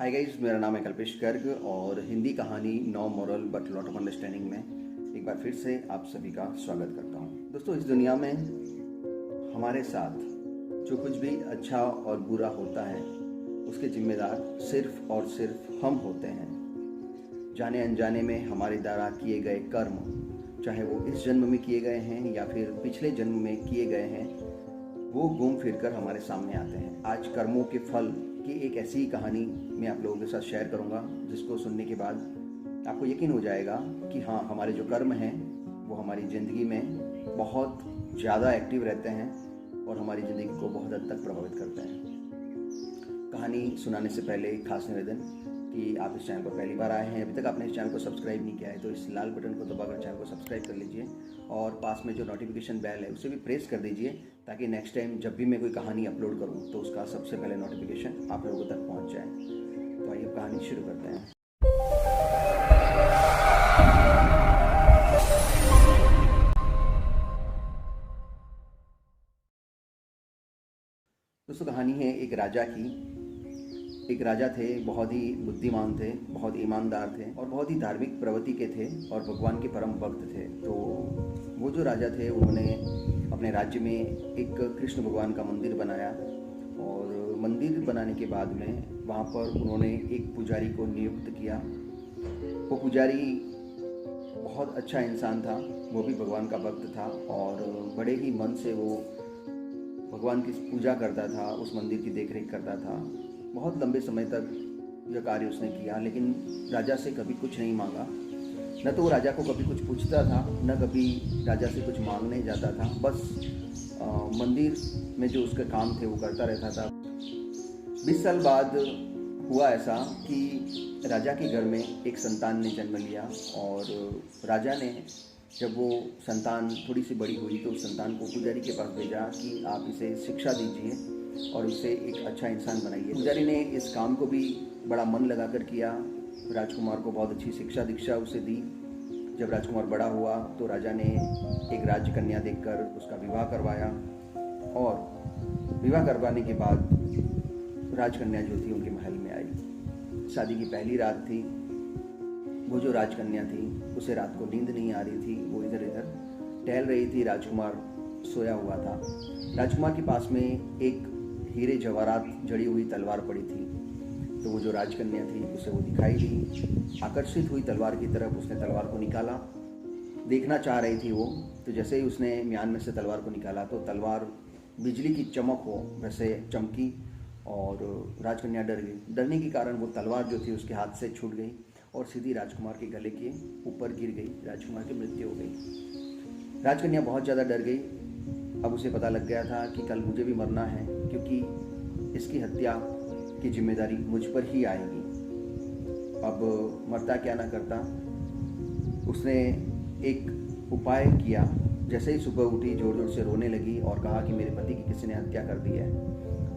Hi guys, मेरा नाम है कल्पेश गर्ग और हिंदी कहानी no moral but lot of understanding में एक बार फिर से आप सभी का स्वागत करता हूँ। दोस्तों, इस दुनिया में हमारे साथ जो कुछ भी अच्छा और बुरा होता है उसके जिम्मेदार सिर्फ और सिर्फ हम होते हैं। जाने अनजाने में हमारे द्वारा किए गए कर्म, चाहे वो इस जन्म में किए गए हैं या फिर पिछले जन्म में किए गए हैं, वो घूम फिर कर हमारे सामने आते हैं। आज कर्मों के फल की एक ऐसी कहानी मैं आप लोगों के साथ शेयर करूंगा जिसको सुनने के बाद आपको यकीन हो जाएगा कि हाँ, हमारे जो कर्म हैं वो हमारी ज़िंदगी में बहुत ज़्यादा एक्टिव रहते हैं और हमारी ज़िंदगी को बहुत हद तक प्रभावित करते हैं। कहानी सुनाने से पहले खास निवेदन कि आप इस चैनल पर पहली बार आए हैं, अभी तक आपने इस चैनल को सब्सक्राइब नहीं किया है तो इस लाल बटन को दबाकर चैनल को सब्सक्राइब कर लीजिए और पास में जो नोटिफिकेशन बेल है उसे भी प्रेस कर दीजिए ताकि नेक्स्ट टाइम जब भी मैं कोई कहानी अपलोड करूं तो उसका सबसे पहले नोटिफिकेशन आप लोगों तक पहुंच जाए। तो आइए कहानी शुरू करते हैं। दोस्तों, कहानी है एक राजा की। एक राजा थे, बहुत ही बुद्धिमान थे, बहुत ईमानदार थे और बहुत ही धार्मिक प्रवृत्ति के थे और भगवान के परम भक्त थे। तो वो जो राजा थे उन्होंने अपने राज्य में एक कृष्ण भगवान का मंदिर बनाया और मंदिर बनाने के बाद में वहाँ पर उन्होंने एक पुजारी को नियुक्त किया। वो पुजारी बहुत अच्छा इंसान था, वो भी भगवान का भक्त था और बड़े ही मन से वो भगवान की पूजा करता था, उस मंदिर की देखरेख करता था। बहुत लंबे समय तक यह कार्य उसने किया, लेकिन राजा से कभी कुछ नहीं मांगा। न तो वो राजा को कभी कुछ पूछता था, न कभी राजा से कुछ मांगने जाता था। बस मंदिर में जो उसके काम थे वो करता रहता था। 20 साल बाद हुआ ऐसा कि राजा के घर में एक संतान ने जन्म लिया और राजा ने जब वो संतान थोड़ी सी बड़ी हुई तो उस संतान को पुजारी के पास भेजा कि आप इसे शिक्षा दीजिए और उसे एक अच्छा इंसान बनाइए। पुजारी ने इस काम को भी बड़ा मन लगाकर किया। राजकुमार को बहुत अच्छी शिक्षा दीक्षा उसे दी। जब राजकुमार बड़ा हुआ तो राजा ने एक राजकन्या देखकर उसका विवाह करवाया और विवाह करवाने के बाद राजकन्या जो थी उनके महल में आई। शादी की पहली रात थी। वो जो राजकन्या थी उसे रात को नींद नहीं आ रही थी, वो इधर इधर टहल रही थी। राजकुमार सोया हुआ था। राजकुमार के पास में एक हीरे जवाहरात जड़ी हुई तलवार पड़ी थी। तो वो जो राजकन्या थी उसे वो दिखाई दी। आकर्षित हुई तलवार की तरफ, उसने तलवार को निकाला। देखना चाह रही थी वो, तो जैसे ही उसने म्यान में से तलवार को निकाला तो तलवार बिजली की चमक हो वैसे चमकी और राजकन्या डर गई। डरने के कारण वो तलवार जो थी उसके हाथ से छूट गई और सीधी राजकुमार के गले के ऊपर गिर गई। राजकुमार की मृत्यु हो गई। राजकन्या बहुत ज़्यादा डर गई। अब उसे पता लग गया था कि कल मुझे भी मरना है, क्योंकि इसकी हत्या की जिम्मेदारी मुझ पर ही आएगी। अब मरता क्या ना करता, उसने एक उपाय किया। जैसे ही सुबह उठी जोर जोर से रोने लगी और कहा कि मेरे पति की किसी ने हत्या कर दी है।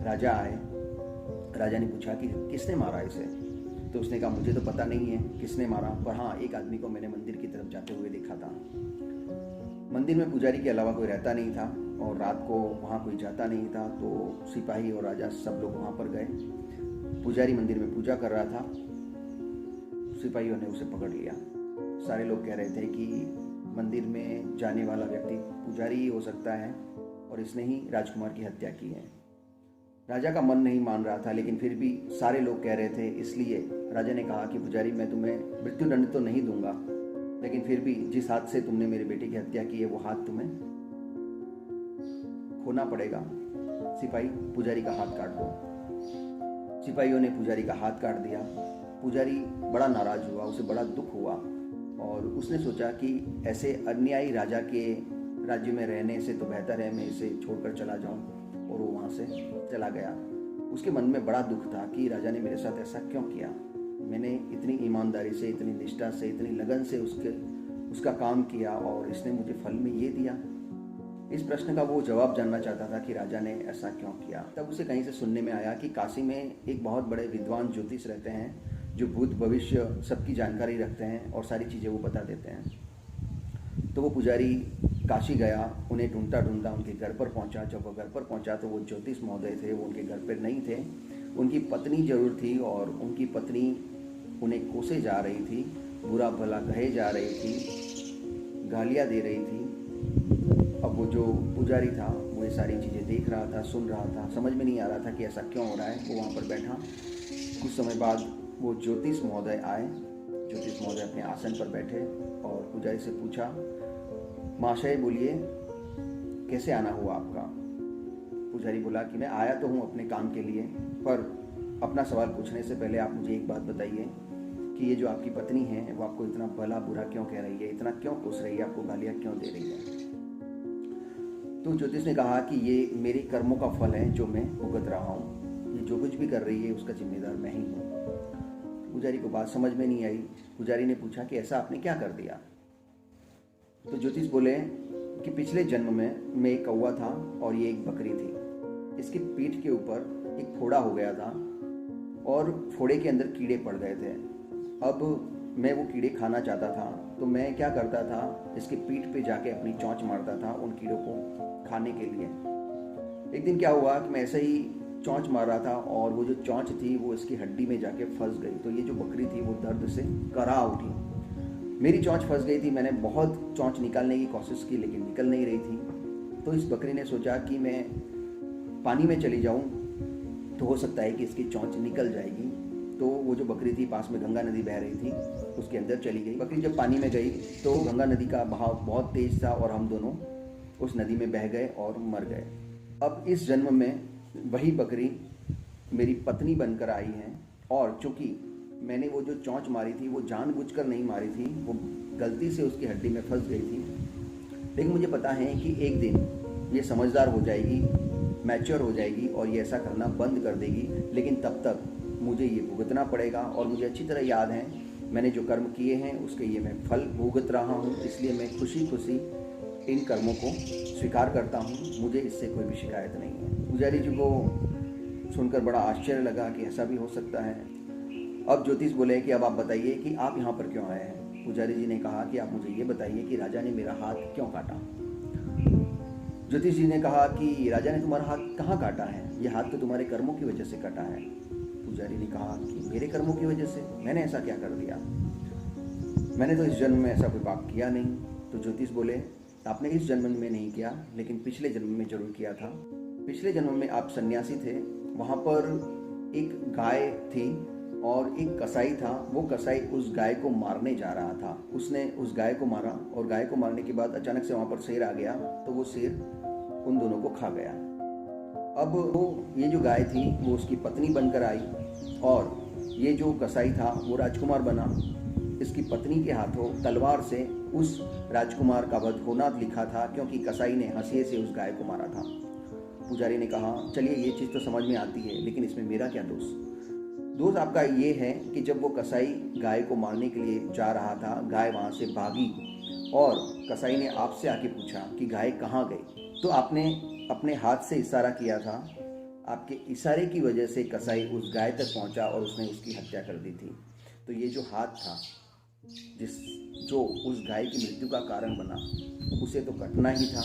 राजा आए। राजा ने पूछा कि किसने मारा इसे? तो उसने कहा मुझे तो पता नहीं है किसने मारा, पर हाँ, एक आदमी को मैंने मंदिर की तरफ जाते हुए देखा था। मंदिर में पुजारी के अलावा कोई रहता नहीं था और रात को वहाँ कोई जाता नहीं था। तो सिपाही और राजा सब लोग वहाँ पर गए। पुजारी मंदिर में पूजा कर रहा था। सिपाहियों ने उसे पकड़ लिया। सारे लोग कह रहे थे कि मंदिर में जाने वाला व्यक्ति पुजारी ही हो सकता है और इसने ही राजकुमार की हत्या की है। राजा का मन नहीं मान रहा था, लेकिन फिर भी सारे लोग कह रहे थे, इसलिए राजा ने कहा कि पुजारी, मैं तुम्हें मृत्युदंड तो नहीं दूंगा, लेकिन फिर भी जिस हाथ से तुमने मेरे बेटे की हत्या की है वो हाथ तुम्हें खोना पड़ेगा। सिपाही, पुजारी का हाथ काट दो। सिपाहियों ने पुजारी का हाथ काट दिया। पुजारी बड़ा नाराज हुआ, उसे बड़ा दुख हुआ और उसने सोचा कि ऐसे अन्यायी राजा के राज्य में रहने से तो बेहतर है मैं इसे छोड़कर चला जाऊं, और वो वहाँ से चला गया। उसके मन में बड़ा दुख था कि राजा ने मेरे साथ ऐसा क्यों किया। मैंने इतनी ईमानदारी से, इतनी निष्ठा से, इतनी लगन से उसका काम किया और इसने मुझे फल में ये दिया। इस प्रश्न का वो जवाब जानना चाहता था कि राजा ने ऐसा क्यों किया। तब उसे कहीं से सुनने में आया कि काशी में एक बहुत बड़े विद्वान ज्योतिष रहते हैं जो भूत भविष्य सबकी जानकारी रखते हैं और सारी चीज़ें वो बता देते हैं। तो वो पुजारी काशी गया, उन्हें ढूंढता ढूंढता उनके घर पर पहुंचा। जब वो घर पर पहुंचा तो वो ज्योतिष महोदय थे, वो उनके घर पर नहीं थे। उनकी पत्नी जरूर थी और उनकी पत्नी उन्हें कोसे जा रही थी, बुरा भला कहे जा रही थी, गालियाँ दे रही थी। अब वो जो पुजारी था वो ये सारी चीज़ें देख रहा था, सुन रहा था, समझ में नहीं आ रहा था कि ऐसा क्यों हो रहा है। वो वहाँ पर बैठा। कुछ समय बाद वो ज्योतिष महोदय आए। ज्योतिष महोदय अपने आसन पर बैठे और पुजारी से पूछा, महाशय बोलिए कैसे आना हुआ आपका। पुजारी बोला कि मैं आया तो हूँ अपने काम के लिए, पर अपना सवाल पूछने से पहले आप मुझे एक बात बताइए कि ये जो आपकी पत्नी है वो आपको इतना भला बुरा क्यों कह रही है, इतना क्यों कोस रही है, आपको गालियाँ क्यों दे रही है। तो ज्योतिष ने कहा कि ये मेरे कर्मों का फल है जो मैं भुगत रहा हूँ, ये जो कुछ भी कर रही है उसका जिम्मेदार मैं ही हूँ। पुजारी को बात समझ में नहीं आई। पुजारी ने पूछा कि ऐसा आपने क्या कर दिया। तो ज्योतिष बोले कि पिछले जन्म में मैं एक कौवा था और ये एक बकरी थी। इसकी पीठ के ऊपर एक फोड़ा हो गया था और फोड़े के अंदर कीड़े पड़ गए थे। अब मैं वो कीड़े खाना चाहता था तो मैं क्या करता था, इसके पीठ पे जाके अपनी चोंच मारता था उन कीड़ों को खाने के लिए। एक दिन क्या हुआ कि मैं ऐसे ही चोंच मार रहा था और वो जो चोंच थी वो इसकी हड्डी में जाके फंस गई। तो ये जो बकरी थी वो दर्द से करा उठी। मेरी चोंच फंस गई थी। मैंने बहुत चोंच निकालने की कोशिश की लेकिन निकल नहीं रही थी। तो इस बकरी ने सोचा कि मैं पानी में चली जाऊं तो हो सकता है कि इसकी चोंच निकल जाएगी। तो वो जो बकरी थी पास में गंगा नदी बह रही थी, उसके अंदर चली गई। बकरी जब पानी में गई तो गंगा नदी का बहाव बहुत तेज था और हम दोनों उस नदी में बह गए और मर गए। अब इस जन्म में वही बकरी मेरी पत्नी बनकर आई है और चूंकि मैंने वो जो चोंच मारी थी वो जानबूझकर नहीं मारी थी, वो गलती से उसकी हड्डी में फंस गई थी। लेकिन मुझे पता है कि एक दिन ये समझदार हो जाएगी, मैच्योर हो जाएगी और ये ऐसा करना बंद कर देगी। लेकिन तब तक मुझे ये भुगतना पड़ेगा और मुझे अच्छी तरह याद है मैंने जो कर्म किए हैं उसके ये मैं फल भुगत रहा हूँ। इसलिए मैं खुशी खुशी इन कर्मों को स्वीकार करता हूँ, मुझे इससे कोई भी शिकायत नहीं है। पुजारी जी को सुनकर बड़ा आश्चर्य लगा कि ऐसा भी हो सकता है। अब ज्योतिष बोले कि अब आप बताइए कि आप यहाँ पर क्यों आए हैं। पुजारी जी ने कहा कि आप मुझे ये बताइए कि राजा ने मेरा हाथ क्यों काटा। ज्योतिष जी ने कहा कि राजा ने तुम्हारा हाथ कहाँ काटा है, ये हाथ तो तुम्हारे कर्मों की वजह से कटा है। पुजारी ने कहा कि मेरे कर्मों की वजह से, मैंने ऐसा क्या कर दिया, मैंने तो इस जन्म में ऐसा कोई पाप किया नहीं। तो ज्योतिष बोले आपने इस जन्म में नहीं किया लेकिन पिछले जन्म में जरूर किया था। पिछले जन्म में आप सन्यासी थे, वहाँ पर एक गाय थी और एक कसाई था। वो कसाई उस गाय को मारने जा रहा था, उसने उस गाय को मारा और गाय को मारने के बाद अचानक से वहाँ पर शेर आ गया तो वो शेर उन दोनों को खा गया। अब वो ये जो गाय थी वो उसकी पत्नी बनकर आई और ये जो कसाई था वो राजकुमार बना। इसकी पत्नी के हाथों तलवार से उस राजकुमार का वध होना लिखा था क्योंकि कसाई ने हंसिए से उस गाय को मारा था। पुजारी ने कहा चलिए ये चीज़ तो समझ में आती है लेकिन इसमें मेरा क्या दोष। दोष आपका ये है कि जब वो कसाई गाय को मारने के लिए जा रहा था, गाय वहाँ से भागी और कसाई ने आपसे आके पूछा कि गाय कहाँ गई, तो आपने अपने हाथ से इशारा किया था। आपके इशारे की वजह से कसाई उस गाय तक पहुँचा और उसने उसकी हत्या कर दी थी। तो ये जो हाथ था जो उस गाय की मृत्यु का कारण बना, उसे तो कटना ही था।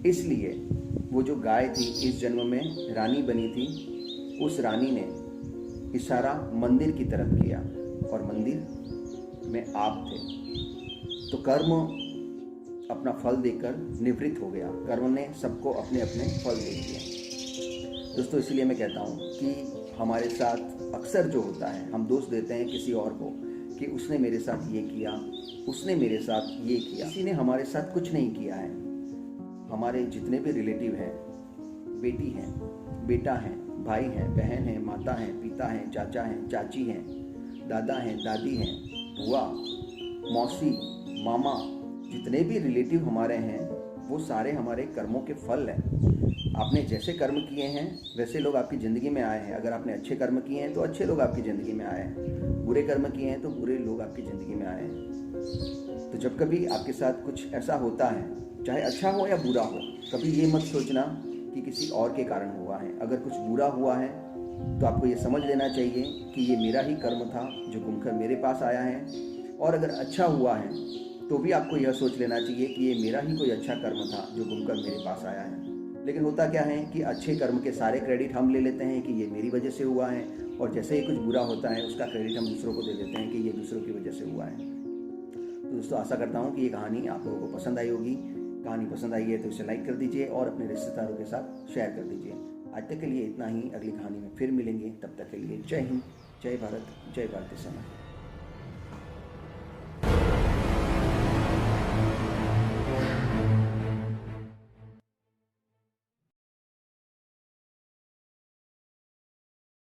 इसलिए वो जो गाय थी इस जन्म में रानी बनी थी, उस रानी ने इशारा मंदिर की तरफ किया और मंदिर में आप थे। तो कर्म अपना फल देकर निवृत्त हो गया, कर्म ने सबको अपने अपने फल दे दिए। दोस्तों इसलिए मैं कहता हूँ कि हमारे साथ अक्सर जो होता है, हम दोष देते हैं किसी और को कि उसने मेरे साथ ये किया, उसने मेरे साथ ये किया। किसी ने हमारे साथ कुछ नहीं किया है। हमारे जितने भी रिलेटिव हैं, बेटी हैं, बेटा हैं, भाई हैं, बहन हैं, माता हैं, पिता हैं, चाचा हैं, चाची हैं, दादा हैं, दादी हैं, बुआ, मौसी, मामा, जितने भी रिलेटिव हमारे हैं वो सारे हमारे कर्मों के फल हैं। आपने जैसे कर्म किए हैं वैसे लोग आपकी ज़िंदगी में आए हैं। अगर आपने अच्छे कर्म किए हैं तो अच्छे लोग आपकी ज़िंदगी में आए हैं, बुरे कर्म किए हैं तो बुरे लोग आपकी ज़िंदगी में आए हैं। तो जब कभी आपके साथ कुछ ऐसा होता है, चाहे अच्छा हो या बुरा हो, कभी ये मत सोचना कि किसी और के कारण हुआ है। अगर कुछ बुरा हुआ है तो आपको ये समझ लेना चाहिए कि ये मेरा ही कर्म था जो घूमकर मेरे पास आया है। और अगर अच्छा हुआ है तो भी आपको यह सोच लेना चाहिए कि ये मेरा ही कोई अच्छा कर्म था जो घूमकर मेरे पास आया है। लेकिन होता क्या है कि अच्छे कर्म के सारे क्रेडिट हम ले लेते हैं कि ये मेरी वजह से हुआ है, और जैसे ही कुछ बुरा होता है उसका क्रेडिट हम दूसरों को दे देते हैं कि ये दूसरों की वजह से हुआ है। तो दोस्तों आशा करता हूँ कि ये कहानी आप लोगों को पसंद आई होगी। कहानी पसंद आई है तो इसे लाइक कर दीजिए और अपने रिश्तेदारों के साथ शेयर कर दीजिए। आज तक के लिए इतना ही, अगली कहानी में फिर मिलेंगे। तब तक के लिए जय हिंद, जय भारत, जय भारतीय सेना।